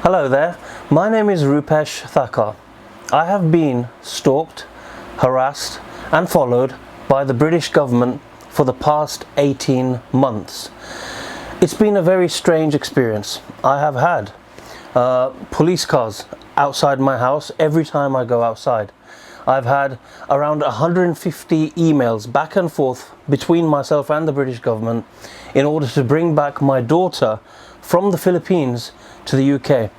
Hello there, my name is Rupesh Thakkar. I have been stalked, harassed and followed by the British government for the past 18 months. It's been a very strange experience. I have had police cars outside my house every time I go outside. I've had around 150 emails back and forth between myself and the British government in order to bring back my daughter from the Philippines to the UK.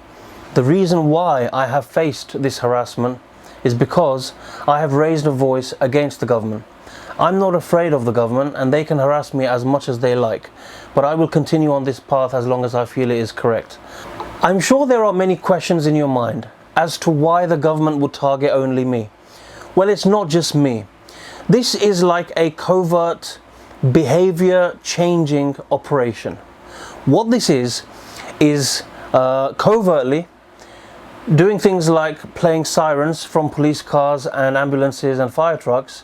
The reason why I have faced this harassment is because I have raised a voice against the government. I'm not afraid of the government and they can harass me as much as they like, but I will continue on this path as long as I feel it is correct. I'm sure there are many questions in your mind as to why the government would target only me. Well, it's not just me. This is like a covert behavior changing operation. What this is covertly doing things like playing sirens from police cars and ambulances and fire trucks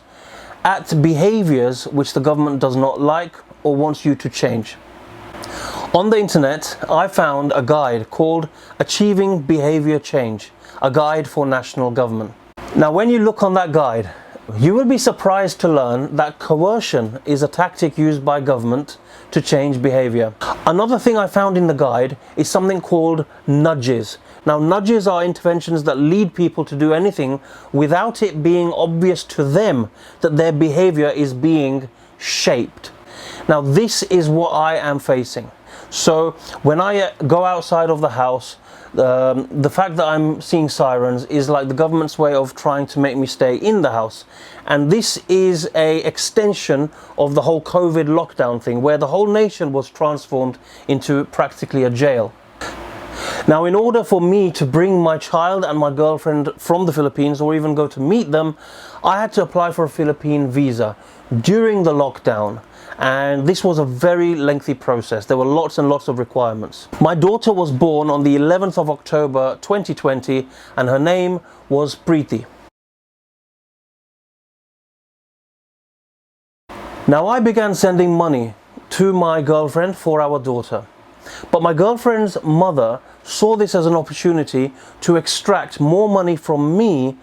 at behaviors which the government does not like or wants you to change. On the internet, I found a guide called Achieving Behavior Change, a guide for national government. Now, when you look on that guide, you will be surprised to learn that coercion is a tactic used by government to change behavior. Another thing I found in the guide is something called nudges. Now, nudges are interventions that lead people to do anything without it being obvious to them that their behavior is being shaped. Now, this is what I am facing. So when I go outside of the house, the fact that I'm seeing sirens is like the government's way of trying to make me stay in the house. And this is an extension of the whole COVID lockdown thing, where the whole nation was transformed into practically a jail. Now, in order for me to bring my child and my girlfriend from the Philippines or even go to meet them, I had to apply for a Philippine visa during the lockdown. And this was a very lengthy process. There were lots and lots of requirements. My daughter was born on the 11th of October 2020 and her name was Preeti. Now, I began sending money to my girlfriend for our daughter. But my girlfriend's mother saw this as an opportunity to extract more money from me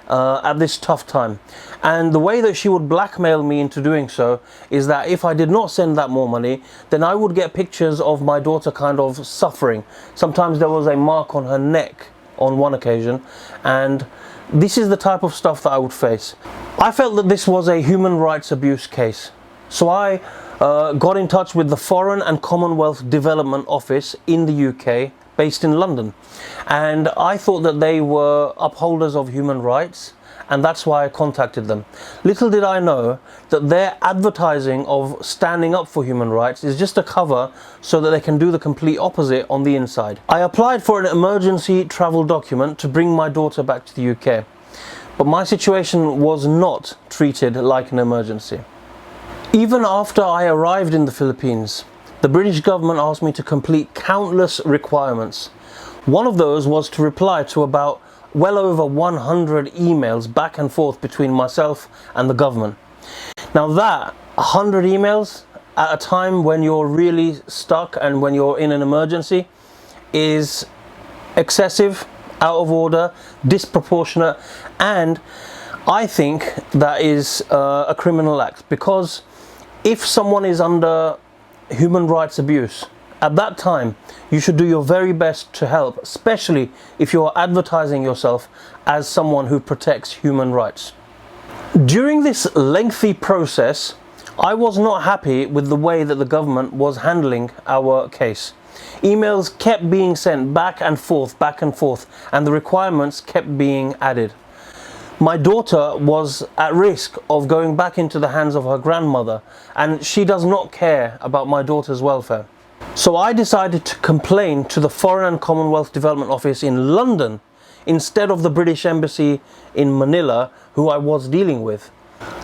at this tough time. And the way that she would blackmail me into doing so is that if I did not send that more money, then I would get pictures of my daughter kind of suffering. Sometimes there was a mark on her neck on one occasion, and this is the type of stuff that I would face. I felt that this was a human rights abuse case. So I got in touch with the Foreign and Commonwealth Development Office in the UK, based in London, and I thought that they were upholders of human rights, and that's why I contacted them. Little did I know that their advertising of standing up for human rights is just a cover so that they can do the complete opposite on the inside. I applied for an emergency travel document to bring my daughter back to the UK, but my situation was not treated like an emergency. Even after I arrived in the Philippines, the British government asked me to complete countless requirements. One of those was to reply to about well over 100 emails back and forth between myself and the government. Now, that 100 emails at a time when you're really stuck and when you're in an emergency is excessive, out of order, disproportionate, and I think that is a criminal act, because if someone is under human rights abuse, at that time you should do your very best to help, especially if you're advertising yourself as someone who protects human rights. During this lengthy process, I was not happy with the way that the government was handling our case. Emails kept being sent back and forth, and the requirements kept being added. My daughter was at risk of going back into the hands of her grandmother, and she does not care about my daughter's welfare. So I decided to complain to the Foreign and Commonwealth Development Office in London instead of the British Embassy in Manila, who I was dealing with.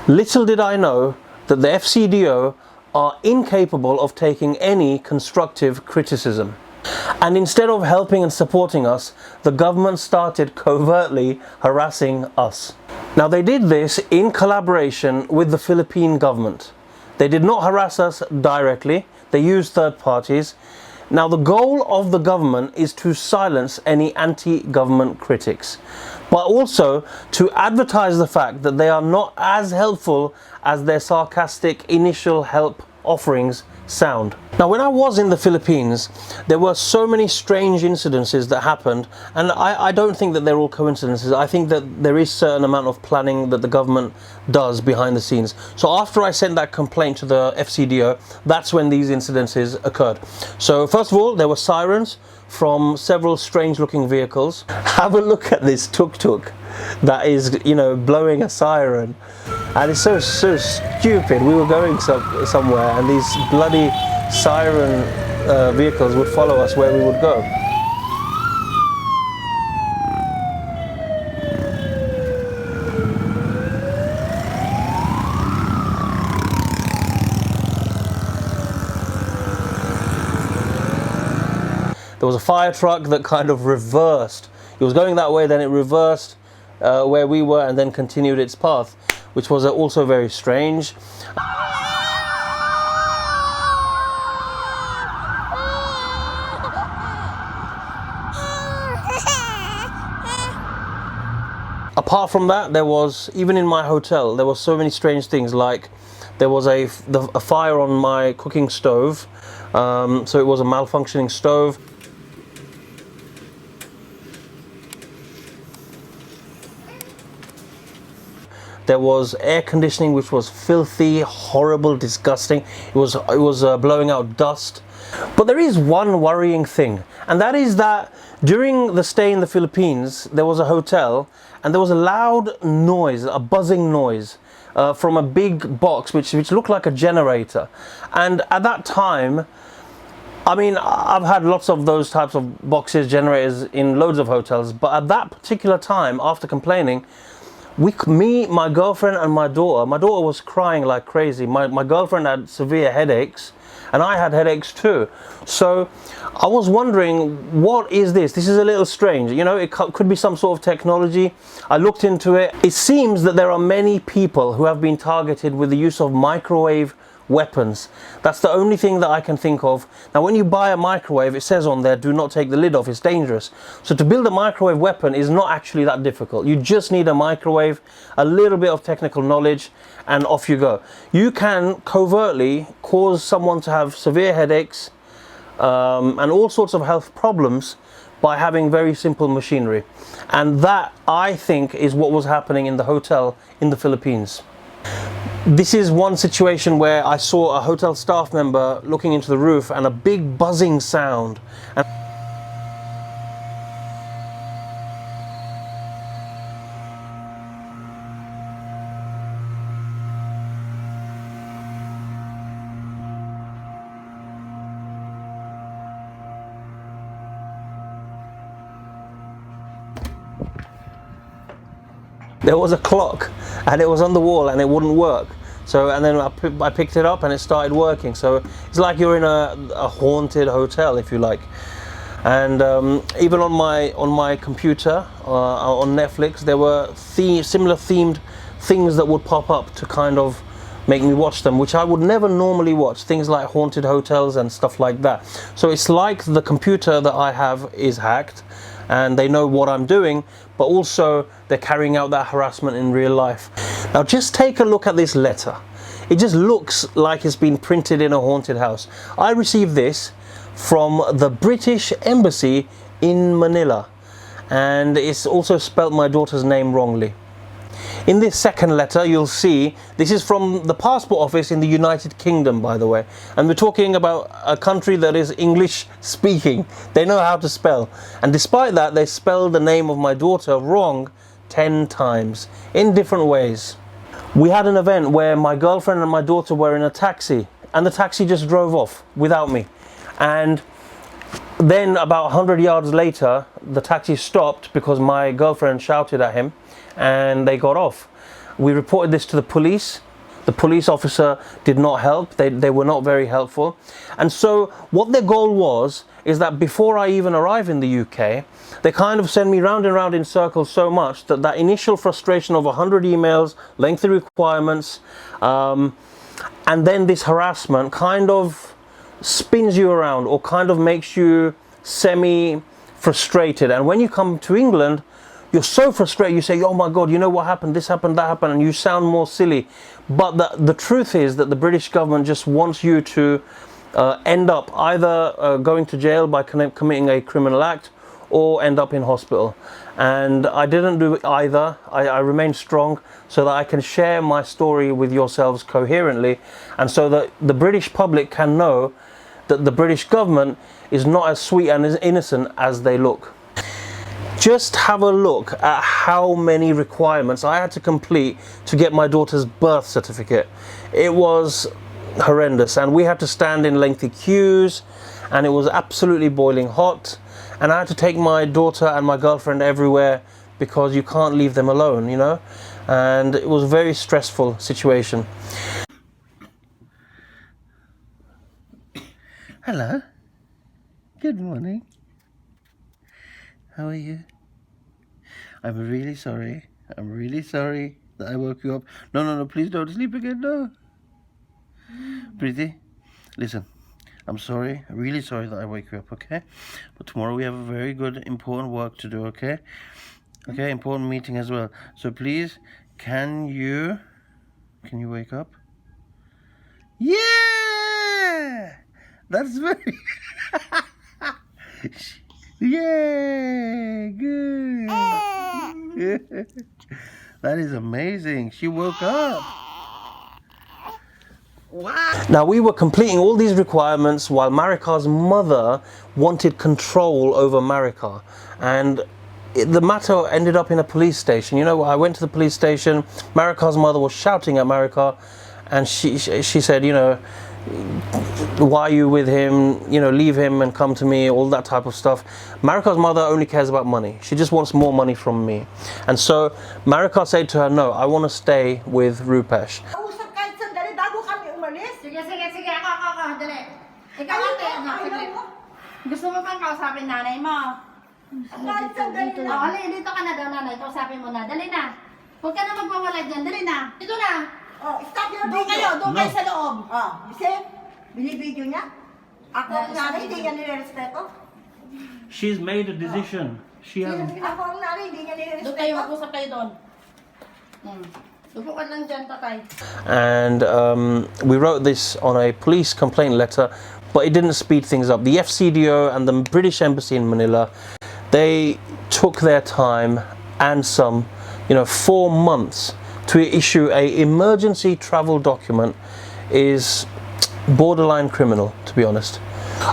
Little did I know that the FCDO are incapable of taking any constructive criticism. And instead of helping and supporting us, the government started covertly harassing us. Now, they did this in collaboration with the Philippine government. They did not harass us directly, they used third parties. Now, the goal of the government is to silence any anti-government critics, but also to advertise the fact that they are not as helpful as their sarcastic initial help offerings sound. Now, when I was in the Philippines, there were so many strange incidences that happened, and I don't think that they're all coincidences. I think that there is a certain amount of planning that the government does behind the scenes. So after I sent that complaint to the FCDO, that's when these incidences occurred. So first of all, there were sirens from several strange looking vehicles. Have a look at this tuk-tuk that is, you know, blowing a siren. And it's so stupid. We were going somewhere and these bloody siren vehicles would follow us where we would go. There was a fire truck that kind of reversed. It was going that way, then it reversed where we were and then continued its path, which was also very strange. Apart from that, there was, even in my hotel, there were so many strange things, like there was a fire on my cooking stove, so it was a malfunctioning stove. There was air conditioning which was filthy, horrible, disgusting. It was blowing out dust. But there is one worrying thing, and that is that during the stay in the Philippines, there was a hotel and there was a loud noise, a buzzing noise from a big box which looked like a generator. And at that time, I mean, I've had lots of those types of boxes, generators in loads of hotels, but at that particular time, after complaining, me, my girlfriend and my daughter was crying like crazy. My girlfriend had severe headaches and I had headaches too. So I was wondering, what is this? This is a little strange. You know, it could be some sort of technology. I looked into it. It seems that there are many people who have been targeted with the use of microwave weapons. That's the only thing that I can think of. Now, when you buy a microwave, it says on there, do not take the lid off, it's dangerous. So to build a microwave weapon is not actually that difficult. You just need a microwave, a little bit of technical knowledge, and off you go. You can covertly cause someone to have severe headaches and all sorts of health problems by having very simple machinery. And that, I think, is what was happening in the hotel in the Philippines. This is one situation where I saw a hotel staff member looking into the roof and a big buzzing sound. There was a clock and it was on the wall and it wouldn't work. So, and then I picked it up and it started working. So it's like you're in a haunted hotel, if you like. And even on my computer, on Netflix, there were similar themed things that would pop up to kind of make me watch them, which I would never normally watch. Things like haunted hotels and stuff like that. So it's like the computer that I have is hacked and they know what I'm doing, but also they're carrying out that harassment in real life. Now just take a look at this letter. It just looks like it's been printed in a haunted house. I received this from the British Embassy in Manila, and it's also spelt my daughter's name wrongly. In this second letter, you'll see this is from the passport office in the United Kingdom, by the way. And we're talking about a country that is English speaking. They know how to spell. And despite that, they spelled the name of my daughter wrong 10 times in different ways. We had an event where my girlfriend and my daughter were in a taxi, and the taxi just drove off without me. And then about 100 yards later, the taxi stopped because my girlfriend shouted at him and they got off. We reported this to the police. The police officer did not help. They were not very helpful. And so what their goal was is that before I even arrive in the UK, they kind of send me round and round in circles so much that that initial frustration of 100 emails, lengthy requirements, and then this harassment kind of spins you around or kind of makes you semi-frustrated. And when you come to England, you're so frustrated, you say, oh my God, you know what happened, this happened, that happened, and you sound more silly. But the truth is that the British government just wants you to end up either going to jail by committing a criminal act or end up in hospital. And I didn't do either. I remained strong so that I can share my story with yourselves coherently, and so that the British public can know that the British government is not as sweet and as innocent as they look. Just have a look at how many requirements I had to complete to get my daughter's birth certificate. It was horrendous, and we had to stand in lengthy queues, and it was absolutely boiling hot, and I had to take my daughter and my girlfriend everywhere because you can't leave them alone, you know, and it was a very stressful situation. Hello, good morning. How are you? I'm really sorry. I'm really sorry that I woke you up. No, please don't sleep again, no. Pretty, listen, I'm sorry. I'm really sorry that I woke you up, okay? But tomorrow we have a very good, important work to do, okay? Okay, important meeting as well. So please, can you wake up? Yeah! That's very... Yeah, good. That is amazing. She woke up. Wow. Now we were completing all these requirements while Marika's mother wanted control over Marika, and the matter ended up in a police station. You know, I went to the police station. Marika's mother was shouting at Marika, and she said, you know, why are you with him, you know, leave him and come to me, all that type of stuff. Marika's mother only cares about money. She just wants more money from me. And so Marika said to her, no, I want to stay with Rupesh. Sige, ako, dali. Ikaw ate, saglit. Gusto mo pang kausapin nanay mo? Dito ka na daw, nanay. Kausapin mo na. Dali na. Huwag ka na magwawala dyan. Dali na. Dito na. Stop your Doon kayo sa loob. Kasi, binibidyo niya. Ako ang nanay, hindi niya nire-respeto. She's made a decision. Ako ang nanay, hindi niya nire-respeto. Doon kayo, mag-usap kayo doon. Upukan lang dyan, tatay. And we wrote this on a police complaint letter, but it didn't speed things up. The FCDO and the British Embassy in Manila, they took their time and some, 4 months to issue a emergency travel document is borderline criminal, to be honest.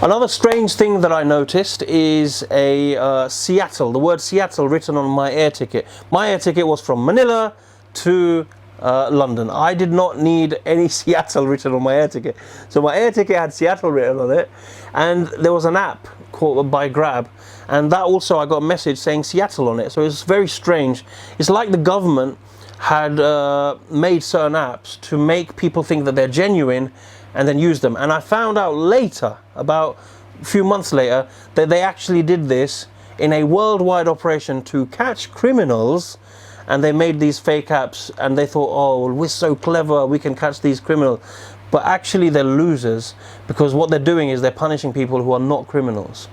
Another strange thing that I noticed is a Seattle, the word Seattle written on my air ticket. My air ticket was from Manila to London. I did not need any Seattle written on my air ticket. So my air ticket had Seattle written on it, and there was an app called by Grab, and that also I got a message saying Seattle on it. So it's very strange. It's like the government had made certain apps to make people think that they're genuine and then use them. And I found out later, about a few months later, that they actually did this in a worldwide operation to catch criminals. And they made these fake apps, and they thought, oh, we're so clever, we can catch these criminals. But actually they're losers, because what they're doing is they're punishing people who are not criminals.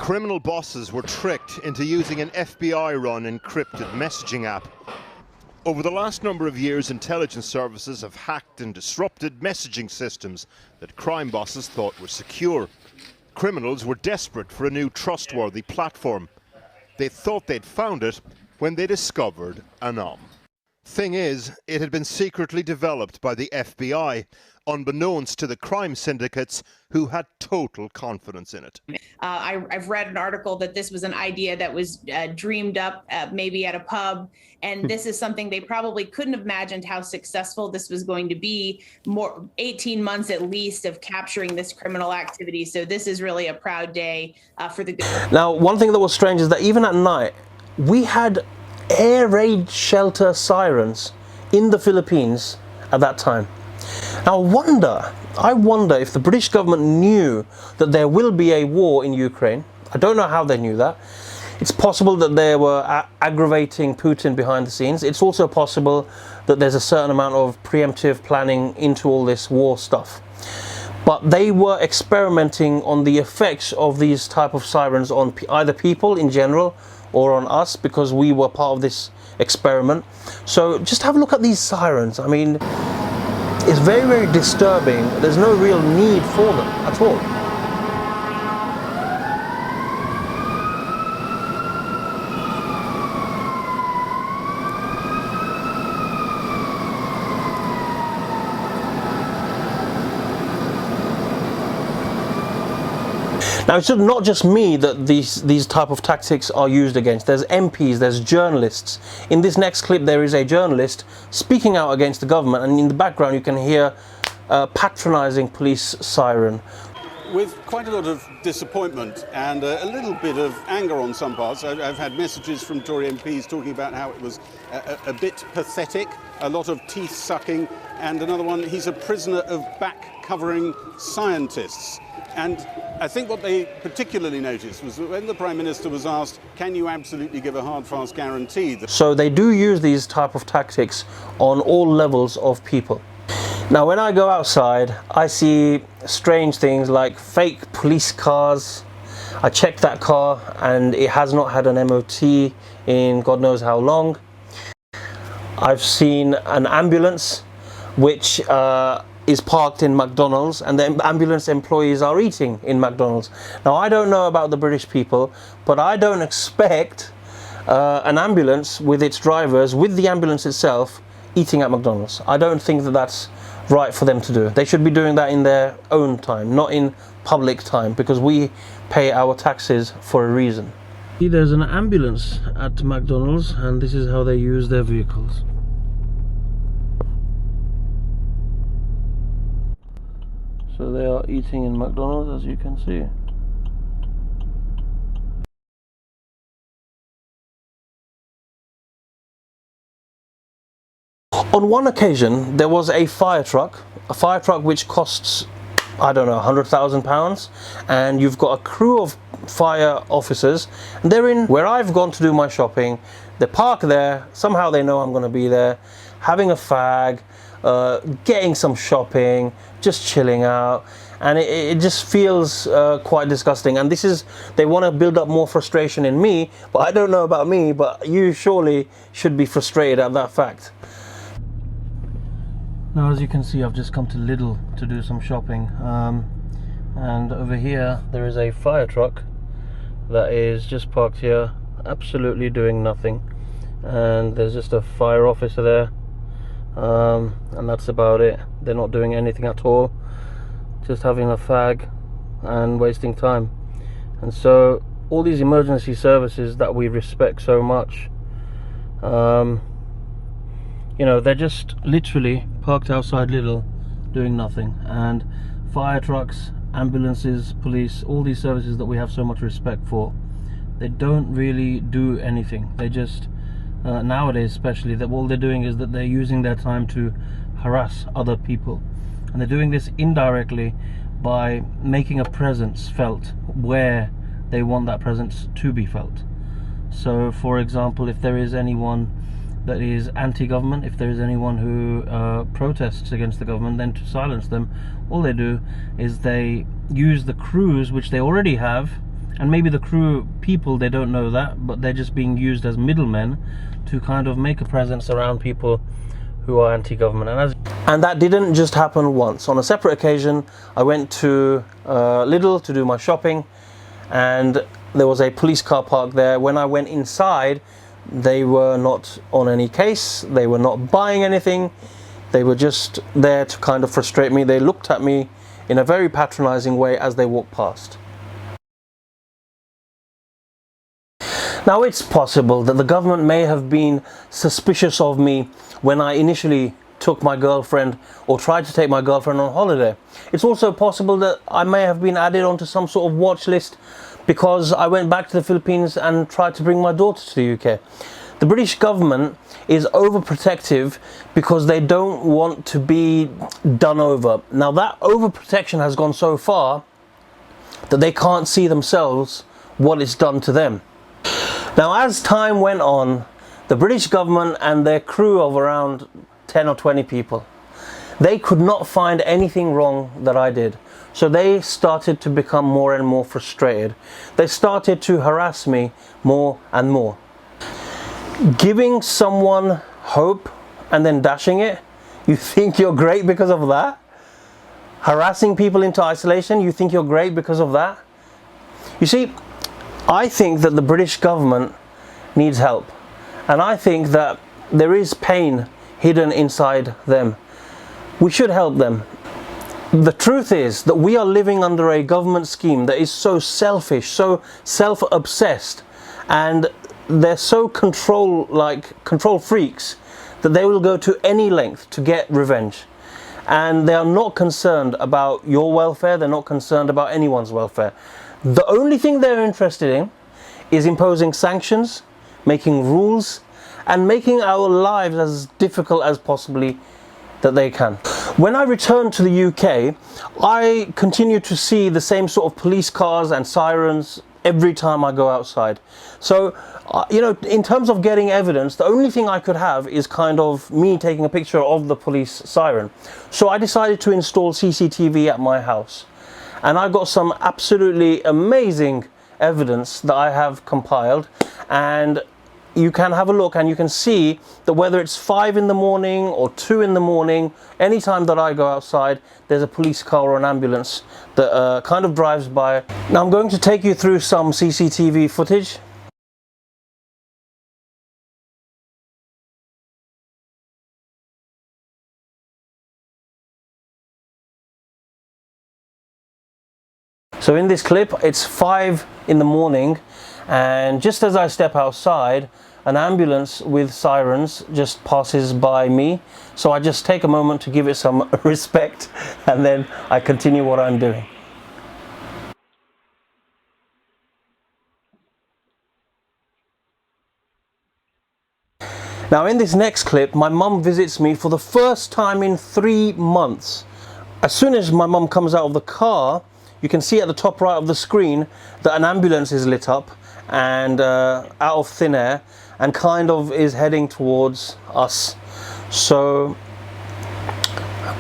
Criminal bosses were tricked into using an FBI-run encrypted messaging app. Over the last number of years, intelligence services have hacked and disrupted messaging systems that crime bosses thought were secure. Criminals were desperate for a new trustworthy platform. They thought they'd found it when they discovered Anom. Thing is, it had been secretly developed by the FBI, unbeknownst to the crime syndicates who had total confidence in it. I've read an article that this was an idea that was dreamed up maybe at a pub, and this is something they probably couldn't have imagined how successful this was going to be. 18 months at least of capturing this criminal activity. So this is really a proud day for the good. Now, one thing that was strange is that even at night, we had air raid shelter sirens in the Philippines at that time. Now I wonder if the British government knew that there will be a war in Ukraine. I don't know how they knew that. It's possible that they were aggravating Putin behind the scenes. It's also possible that there's a certain amount of preemptive planning into all this war stuff. But they were experimenting on the effects of these type of sirens on either people in general or on us, because we were part of this experiment. So just have a look at these sirens. I mean, it's very, very disturbing. There's no real need for them at all. Now, it's not just me that these type of tactics are used against. There's MPs, there's journalists. In this next clip, there is a journalist speaking out against the government, and in the background you can hear a patronising police siren. With quite a lot of disappointment and a little bit of anger on some parts. I've had messages from Tory MPs talking about how it was a bit pathetic, a lot of teeth sucking, and another one, he's a prisoner of back-covering scientists. And I think what they particularly noticed was that when the Prime Minister was asked, can you absolutely give a hard, fast guarantee? So they do use these type of tactics on all levels of people. Now, when I go outside, I see strange things like fake police cars. I checked that car and it has not had an MOT in God knows how long. I've seen an ambulance which is parked in McDonald's, and the ambulance employees are eating in McDonald's. Now, I don't know about the British people, but I don't expect an ambulance with its drivers, with the ambulance itself, eating at McDonald's. I don't think that that's right for them to do. They should be doing that in their own time, not in public time, because we pay our taxes for a reason. See, there's an ambulance at McDonald's, and this is how they use their vehicles. So they are eating in McDonald's, as you can see. On one occasion, there was a fire truck which costs, I don't know, £100,000, and you've got a crew of fire officers, and they're in where I've gone to do my shopping. They park there, somehow they know I'm going to be there, having a fag, getting some shopping, just chilling out, and it just feels quite disgusting. And they want to build up more frustration in me, but I don't know about me, but you surely should be frustrated at that fact. Now, as you can see, I've just come to Lidl to do some shopping, and over here there is a fire truck that is just parked here, absolutely doing nothing, and there's just a fire officer there, and that's about it. They're not doing anything at all, just having a fag and wasting time. And so all these emergency services that we respect so much, you know, they're just literally parked outside Lidl doing nothing. And fire trucks, ambulances, police, all these services that we have so much respect for, they don't really do anything. They just nowadays especially, that all they're doing is that they're using their time to harass other people, and they're doing this indirectly by making a presence felt where they want that presence to be felt. So for example, if there is anyone that is anti-government, if there is anyone who protests against the government, then to silence them, all they do is they use the crews which they already have, and maybe the crew people, they don't know that, but they're just being used as middlemen to kind of make a presence around people who are anti-government. And that didn't just happen once. On a separate occasion, I went to Lidl to do my shopping, and there was a police car parked there. When I went inside, they were not on any case, they were not buying anything, they were just there to kind of frustrate me. They looked at me in a very patronizing way as they walked past. Now, it's possible that the government may have been suspicious of me when I initially took my girlfriend, or tried to take my girlfriend, on holiday. It's also possible that I may have been added onto some sort of watch list because I went back to the Philippines and tried to bring my daughter to the UK. The British government is overprotective because they don't want to be done over. Now, that overprotection has gone so far that they can't see themselves what it's done to them. Now, as time went on, the British government and their crew of around 10 or 20 people. They could not find anything wrong that I did. So they started to become more and more frustrated. They started to harass me more and more. Giving someone hope and then dashing it, you think you're great because of that? Harassing people into isolation, you think you're great because of that? You see, I think that the British government needs help. And I think that there is pain hidden inside them. We should help them. The truth is that we are living under a government scheme that is so selfish, so self-obsessed, and they're so control freaks that they will go to any length to get revenge. And they are not concerned about your welfare, they're not concerned about anyone's welfare. The only thing they're interested in is imposing sanctions, making rules, and making our lives as difficult as possibly that they can. When I returned to the UK, I continue to see the same sort of police cars and sirens every time I go outside. So, you know, in terms of getting evidence, the only thing I could have is kind of me taking a picture of the police siren. So I decided to install CCTV at my house. And I got some absolutely amazing evidence that I have compiled, and you can have a look and you can see that whether it's 5 in the morning or 2 in the morning, anytime that I go outside, there's a police car or an ambulance that kind of drives by. Now I'm going to take you through some CCTV footage. So in this clip, it's 5 in the morning, and just as I step outside, an ambulance with sirens just passes by me. So I just take a moment to give it some respect, and then I continue what I'm doing. Now in this next clip, my mum visits me for the first time in 3 months. As soon as my mum comes out of the car, you can see at the top right of the screen that an ambulance is lit up and out of thin air and kind of is heading towards us. So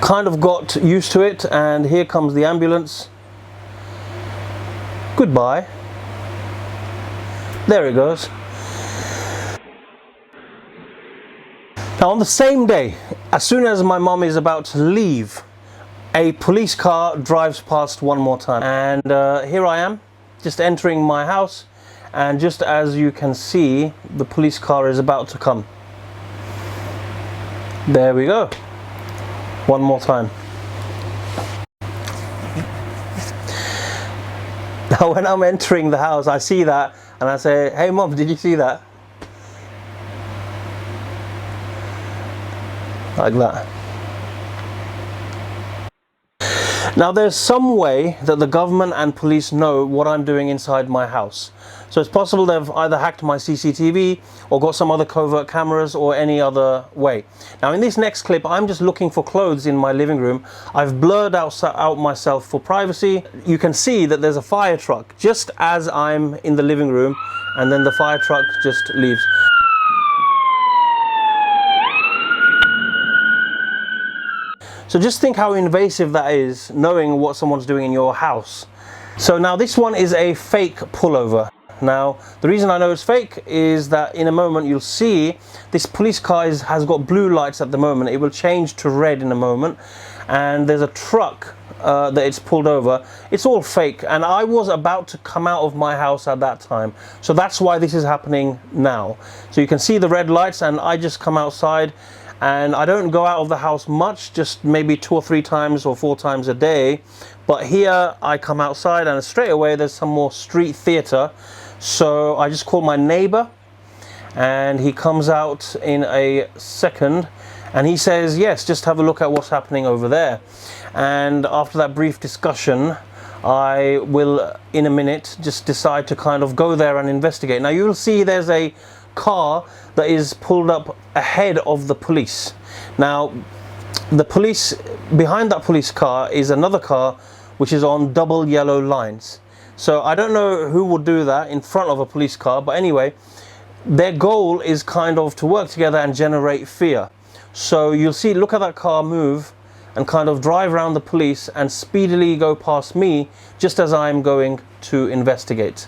kind of got used to it, and here comes the ambulance. Goodbye. There it goes. Now on the same day, as soon as my mum is about to leave, a police car drives past one more time, and here I am just entering my house, and just as you can see, the police car is about to come. There we go, one more time. Now when I'm entering the house, I see that and I say, "Hey Mom, did you see that?" Like that. Now there's some way that the government and police know what I'm doing inside my house. So it's possible they've either hacked my CCTV or got some other covert cameras or any other way. Now in this next clip, I'm just looking for clothes in my living room. I've blurred out myself for privacy. You can see that there's a fire truck just as I'm in the living room, and then the fire truck just leaves. So just think how invasive that is, knowing what someone's doing in your house. So now this one is a fake pullover. Now the reason I know it's fake is that in a moment you'll see this police car has got blue lights at the moment. It will change to red in a moment, and there's a truck that it's pulled over. It's all fake, and I was about to come out of my house at that time. So that's why this is happening now. So you can see the red lights, and I just come outside. And I don't go out of the house much, just maybe 2 or 3 times or 4 times a day. But here I come outside, and straight away there's some more street theatre. So I just call my neighbour, and he comes out in a second, and he says, "Yes, just have a look at what's happening over there." And after that brief discussion, I will in a minute just decide to kind of go there and investigate. Now you'll see there's a car that is pulled up ahead of the police. Now the police, behind that police car is another car which is on double yellow lines. So I don't know who would do that in front of a police car, but anyway, their goal is kind of to work together and generate fear. So you'll see, look at that car move and kind of drive around the police and speedily go past me just as I'm going to investigate.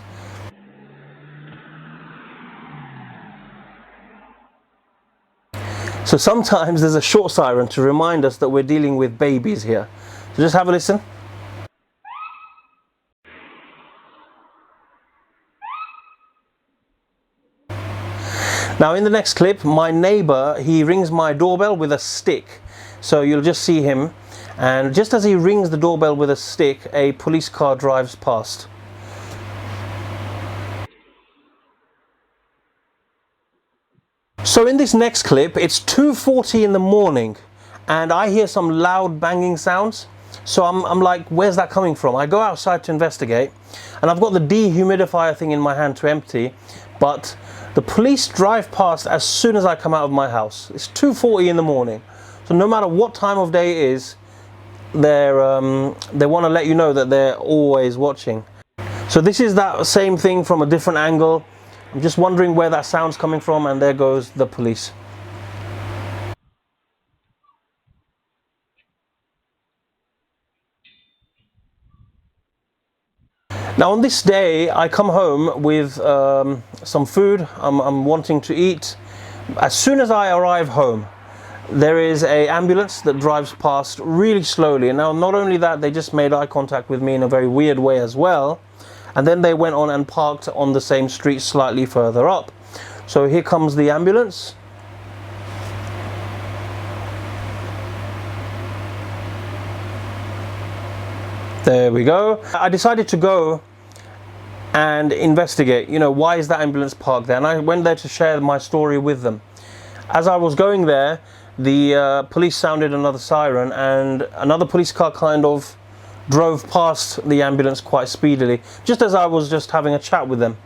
So sometimes there's a short siren to remind us that we're dealing with babies here. So just have a listen. Now in the next clip, my neighbor, he rings my doorbell with a stick. So you'll just see him, and just as he rings the doorbell with a stick, a police car drives past. So in this next clip, it's 2:40 in the morning and I hear some loud banging sounds. So I'm like, where's that coming from? I go outside to investigate and I've got the dehumidifier thing in my hand to empty, but the police drive past as soon as I come out of my house. It's 2:40 in the morning. So no matter what time of day it is, they want to let you know that they're always watching. So this is that same thing from a different angle. I'm just wondering where that sound's coming from, and there goes the police. Now on this day, I come home with some food I'm wanting to eat. As soon as I arrive home, there is an ambulance that drives past really slowly. And now not only that, they just made eye contact with me in a very weird way as well. And then they went on and parked on the same street slightly further up. So here comes the ambulance. There we go. I decided to go and investigate, you know, why is that ambulance parked there? And I went there to share my story with them. As I was going there, the police sounded another siren and another police car kind of drove past the ambulance quite speedily, just as I was just having a chat with them.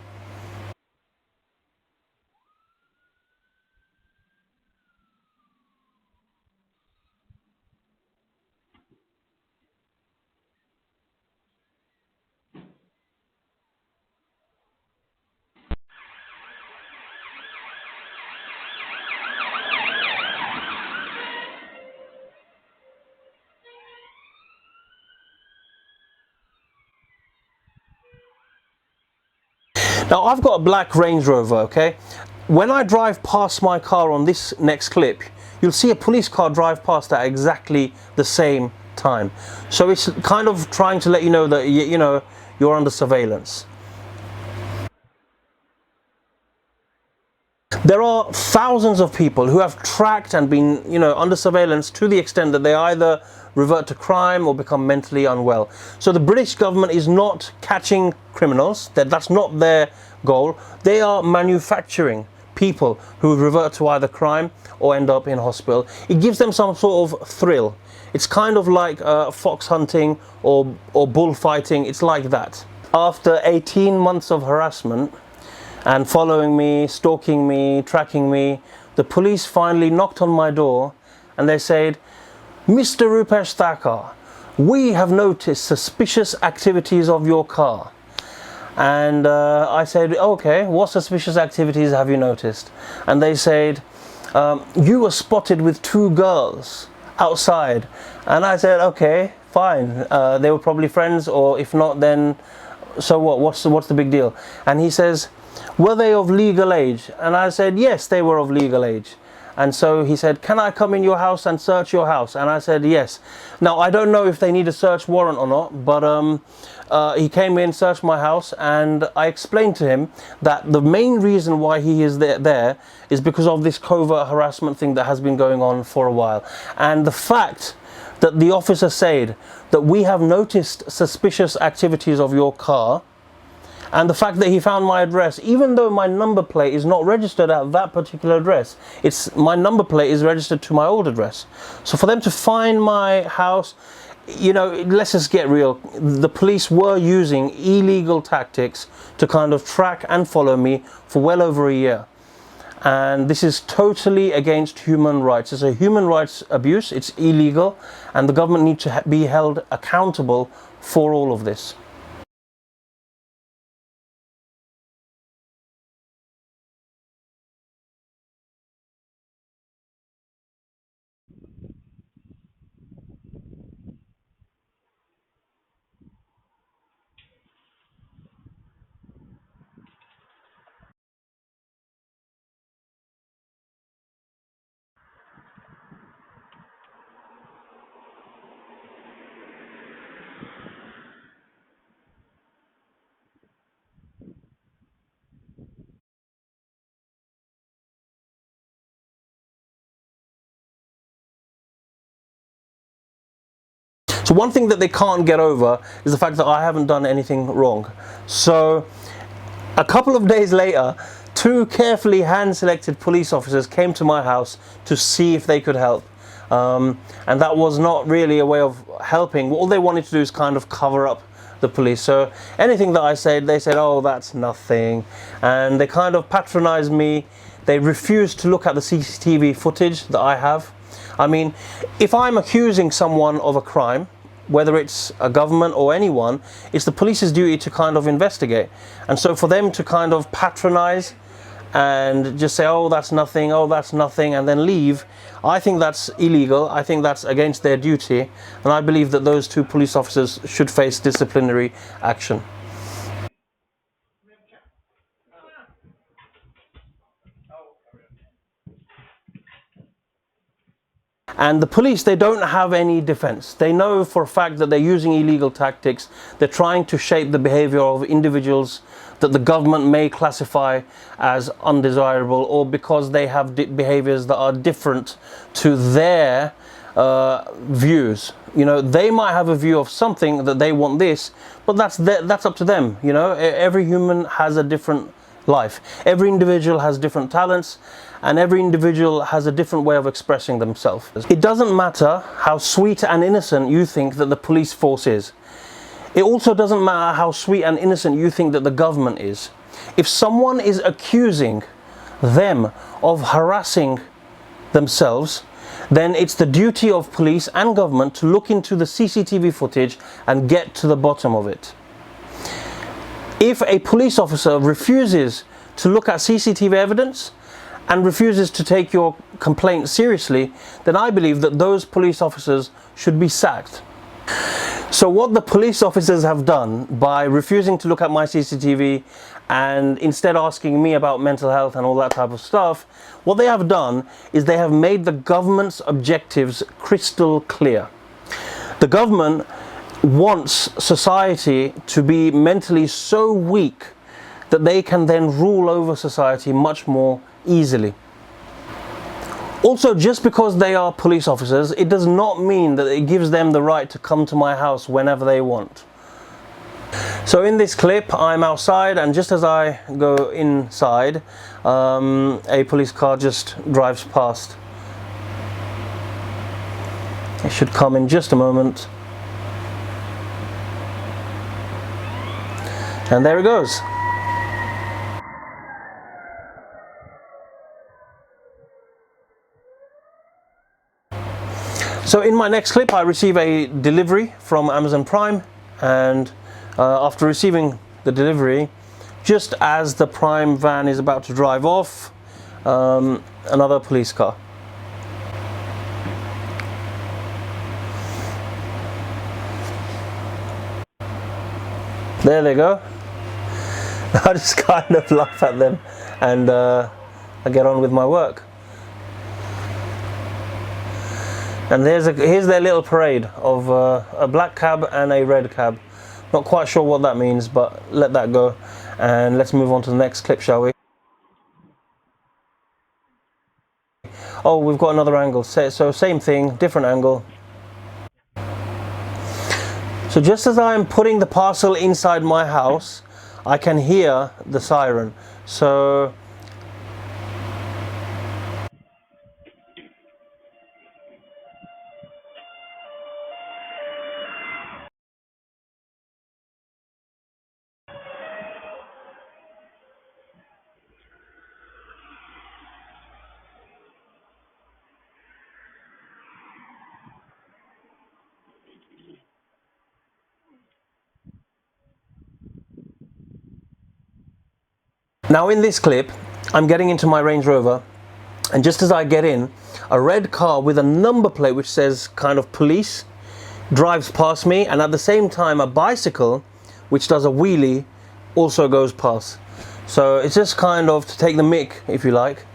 Now I've got a black Range Rover, okay? When I drive past my car on this next clip, you'll see a police car drive past at exactly the same time. So it's kind of trying to let you know that, you know, you're under surveillance. There are thousands of people who have tracked and been, you know, under surveillance to the extent that they either revert to crime or become mentally unwell. So the British government is not catching criminals, that's not their goal. They are manufacturing people who revert to either crime or end up in hospital. It gives them some sort of thrill. It's kind of like fox hunting or bullfighting. It's like that. After 18 months of harassment and following me, stalking me, tracking me, the police finally knocked on my door and they said, "Mr. Rupesh Thakkar, we have noticed suspicious activities of your car." And I said, "Okay, what suspicious activities have you noticed?" And they said, "You were spotted with 2 girls outside." And I said, "Okay, fine. They were probably friends, or if not, then so what? What's the big deal?" And he says, "Were they of legal age?" And I said, "Yes, they were of legal age." And so he said, "Can I come in your house and search your house?" And I said, "Yes." Now, I don't know if they need a search warrant or not, but he came in, searched my house, and I explained to him that the main reason why he is there is because of this covert harassment thing that has been going on for a while. And the fact that the officer said that we have noticed suspicious activities of your car, and the fact that he found my address, even though my number plate is not registered at that particular address, my number plate is registered to my old address. So for them to find my house, you know, let's just get real. The police were using illegal tactics to kind of track and follow me for well over a year. And this is totally against human rights. It's a human rights abuse, it's illegal, and the government needs to be held accountable for all of this. So one thing that they can't get over is the fact that I haven't done anything wrong. So a couple of days later, two carefully hand-selected police officers came to my house to see if they could help. And that was not really a way of helping. All they wanted to do is kind of cover up the police. So anything that I said, they said, oh, that's nothing. And they kind of patronized me. They refused to look at the CCTV footage that I have. I mean, if I'm accusing someone of a crime, whether it's a government or anyone, it's the police's duty to kind of investigate. And so for them to kind of patronize and just say, oh, that's nothing, and then leave, I think that's illegal. I think that's against their duty. And I believe that those two police officers should face disciplinary action. And the police, they don't have any defense. They know for a fact that they're using illegal tactics. They're trying to shape the behavior of individuals that the government may classify as undesirable, or because they have behaviors that are different to their views. You know, they might have a view of something that they want this, but that's up to them. You know, every human has a different life. Every individual has different talents, and every individual has a different way of expressing themselves. It doesn't matter how sweet and innocent you think that the police force is. It also doesn't matter how sweet and innocent you think that the government is. If someone is accusing them of harassing themselves, then it's the duty of police and government to look into the CCTV footage and get to the bottom of it. If a police officer refuses to look at CCTV evidence and refuses to take your complaint seriously, then I believe that those police officers should be sacked. So what the police officers have done by refusing to look at my CCTV and instead asking me about mental health and all that type of stuff, what they have done is they have made the government's objectives crystal clear. The government wants society to be mentally so weak that they can then rule over society much more easily. Also, just because they are police officers, it does not mean that it gives them the right to come to my house whenever they want. So in this clip, I'm outside, and just as I go inside, a police car just drives past. It should come in just a moment. And there it goes. So in my next clip, I receive a delivery from Amazon Prime, and after receiving the delivery, just as the Prime van is about to drive off, another police car. There they go. I just kind of laugh at them, and I get on with my work. And here's their little parade of a black cab and a red cab. Not quite sure what that means, but let that go. And let's move on to the next clip, shall we? Oh, we've got another angle. So same thing, different angle. So just as I'm putting the parcel inside my house, I can hear the siren. So now in this clip, I'm getting into my Range Rover, and just as I get in, a red car with a number plate which says kind of police drives past me, and at the same time a bicycle which does a wheelie also goes past. So it's just kind of to take the mick, if you like.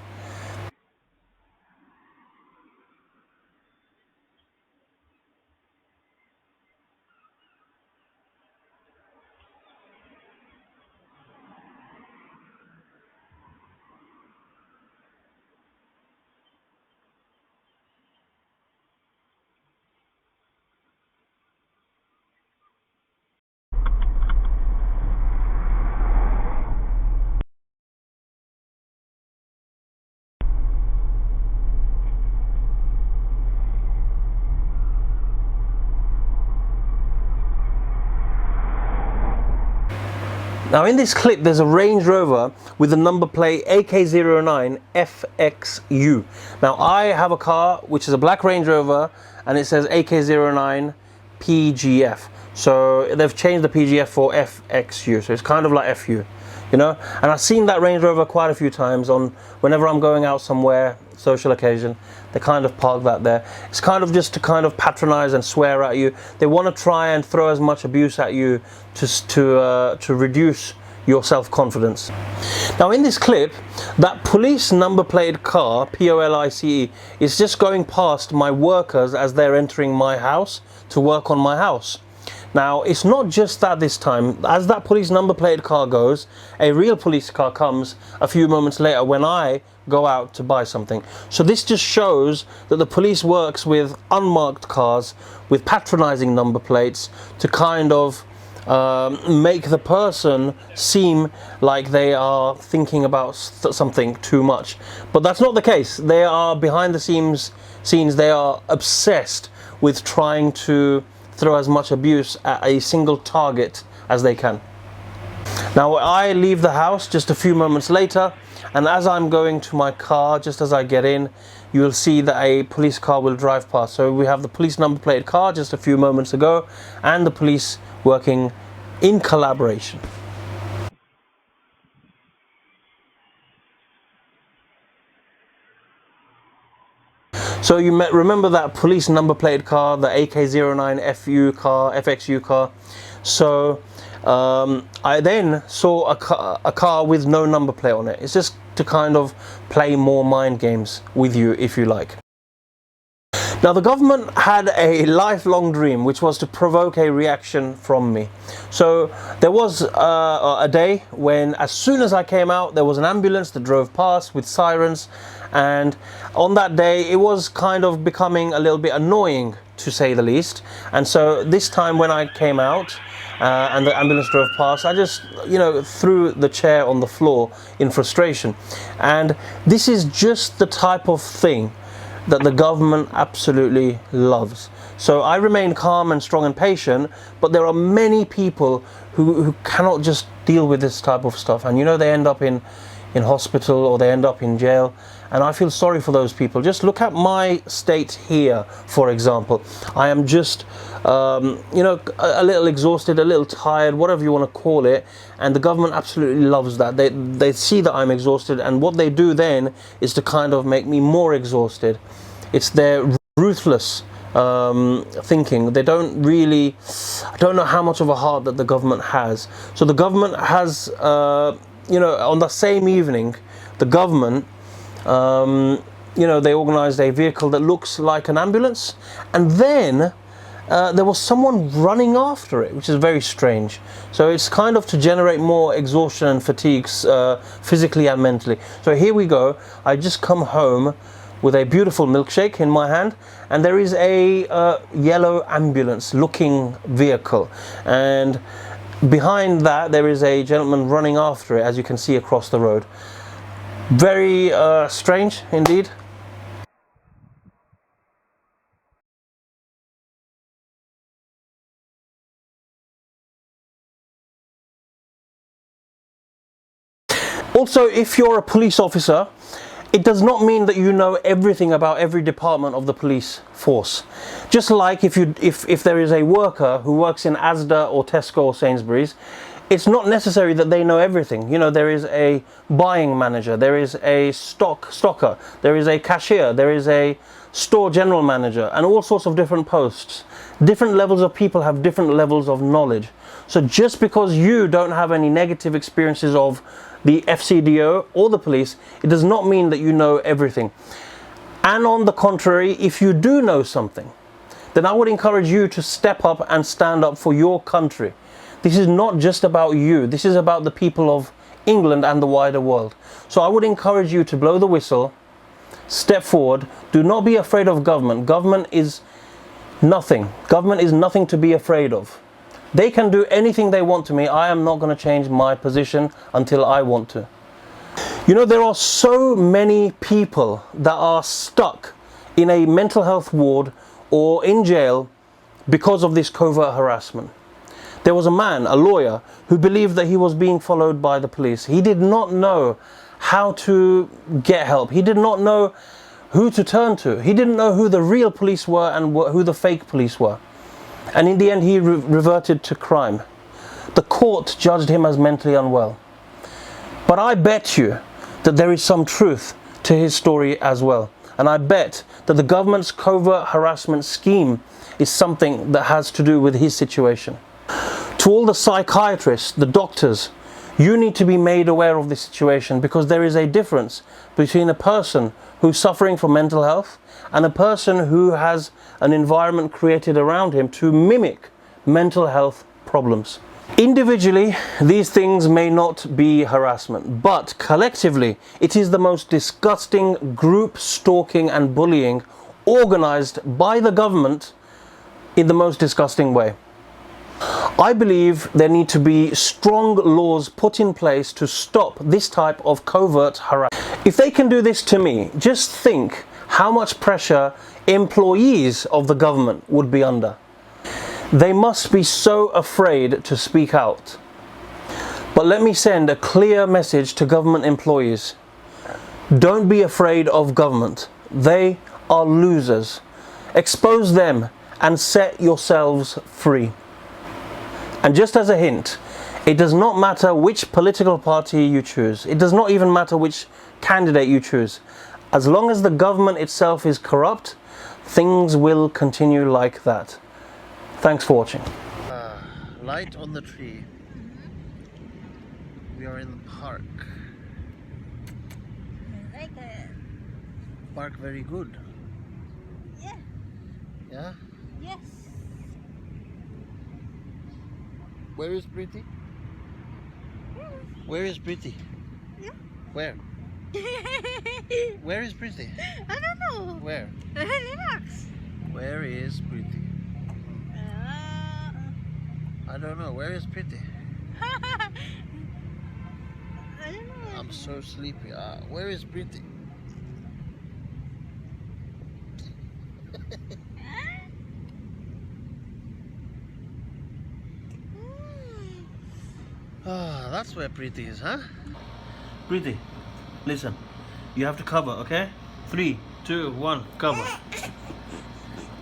Now in this clip there's a Range Rover with the number plate AK09FXU. Now I have a car which is a black Range Rover and it says AK09PGF. So they've changed the PGF for FXU, so it's kind of like FU, you know. And I've seen that Range Rover quite a few times on whenever I'm going out somewhere, social occasion, they kind of park that there. It's kind of just to kind of patronize and swear at you. They want to try and throw as much abuse at you to reduce your self-confidence. Now in this clip, that police number plate car, POLICE, is just going past my workers as they're entering my house to work on my house. Now it's not just that this time. As that police number plate car goes, a real police car comes a few moments later when I go out to buy something. So this just shows that the police works with unmarked cars with patronizing number plates to kind of make the person seem like they are thinking about something too much. But that's not the case. They are behind the scenes, they are obsessed with trying to throw as much abuse at a single target as they can. Now I leave the house just a few moments later, and as I'm going to my car, just as I get in, you will see that a police car will drive past. So we have the police number plate car just a few moments ago and the police working in collaboration. So you remember that police number plate car, the AK09FU car, FXU car. So I then saw a car with no number plate on it. It's just to kind of play more mind games with you, if you like. Now the government had a lifelong dream, which was to provoke a reaction from me. So there was a day when, as soon as I came out, there was an ambulance that drove past with sirens, and on that day it was kind of becoming a little bit annoying, to say the least. And so this time when I came out and the ambulance drove past, I just, you know, threw the chair on the floor in frustration. And this is just the type of thing that the government absolutely loves. So I remain calm and strong and patient, but there are many people who cannot just deal with this type of stuff, and you know, they end up in hospital or they end up in jail, and I feel sorry for those people. Just look at my state here, for example. I am just you know, a little exhausted, a little tired, whatever you want to call it, and the government absolutely loves that. They see that I'm exhausted, and what they do then is to kind of make me more exhausted. It's their ruthless thinking. They don't really, I don't know how much of a heart that the government has. So the government has you know, on the same evening, the government you know, they organized a vehicle that looks like an ambulance, and then there was someone running after it, which is very strange. So it's kind of to generate more exhaustion and fatigues physically and mentally. So here we go. I just come home with a beautiful milkshake in my hand, and there is a yellow ambulance looking vehicle, and behind that there is a gentleman running after it, as you can see across the road. Very strange indeed. Also, if you're a police officer, it does not mean that you know everything about every department of the police force. Just like if there is a worker who works in Asda or Tesco or Sainsbury's, it's not necessary that they know everything. You know, there is a buying manager, there is a stocker, there is a cashier, there is a store general manager, and all sorts of different posts. Different levels of people have different levels of knowledge. So just because you don't have any negative experiences of the FCDO or the police, it does not mean that you know everything. And on the contrary, if you do know something, then I would encourage you to step up and stand up for your country. This is not just about you, this is about the people of England and the wider world. So I would encourage you to blow the whistle, step forward, do not be afraid of government. Government is nothing. Government is nothing to be afraid of. They can do anything they want to me. I am not going to change my position until I want to. You know, there are so many people that are stuck in a mental health ward or in jail because of this covert harassment. There was a man, a lawyer, who believed that he was being followed by the police. He did not know how to get help. He did not know who to turn to. He didn't know who the real police were and who the fake police were. And in the end, he reverted to crime. The court judged him as mentally unwell. But I bet you that there is some truth to his story as well. And I bet that the government's covert harassment scheme is something that has to do with his situation. To all the psychiatrists, the doctors, you need to be made aware of this situation, because there is a difference between a person who's suffering from mental health and a person who has an environment created around him to mimic mental health problems. Individually, these things may not be harassment, but collectively, it is the most disgusting group stalking and bullying organized by the government in the most disgusting way. I believe there need to be strong laws put in place to stop this type of covert harassment. If they can do this to me, just think how much pressure employees of the government would be under. They must be so afraid to speak out. But let me send a clear message to government employees. Don't be afraid of government. They are losers. Expose them and set yourselves free. And just as a hint, it does not matter which political party you choose. It does not even matter which candidate you choose. As long as the government itself is corrupt, things will continue like that. Thanks for watching. Light on the tree. We are in the park. I like it. Park very good. Yeah. Yeah? Yes. Where is Pretty? Where is Pretty? Yeah. Where? Where is Pretty? I don't know. Where? Relax. Where is Pretty? I don't know. Where is Pretty? I don't know. I'm so sleepy. Where is Pretty? That's where Pretty is, huh? Pretty, listen. You have to cover, okay? 3, 2, 1, cover.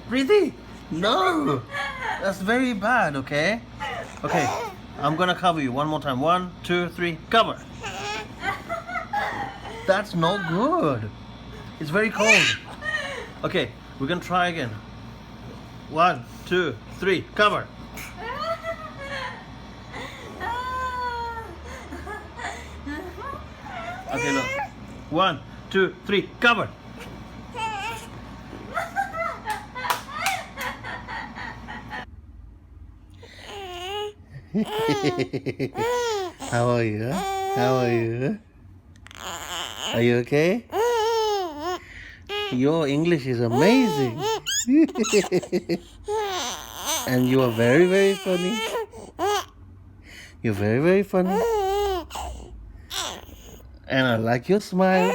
Pretty! No! That's very bad, okay? Okay, I'm gonna cover you one more time. 1, 2, 3, cover. That's not good. It's very cold. Okay, we're gonna try again. 1, 2, 3, cover. Okay, look. 1, 2, 3, cover. How are you? How are you? Are you okay? Your English is amazing. And you are very, very funny. You're very, very funny. And I like your smile.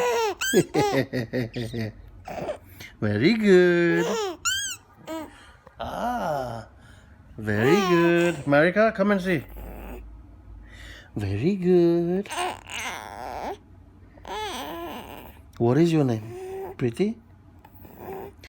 Very good. Very good. Marika, come and see. Very good. What is your name? Pretty?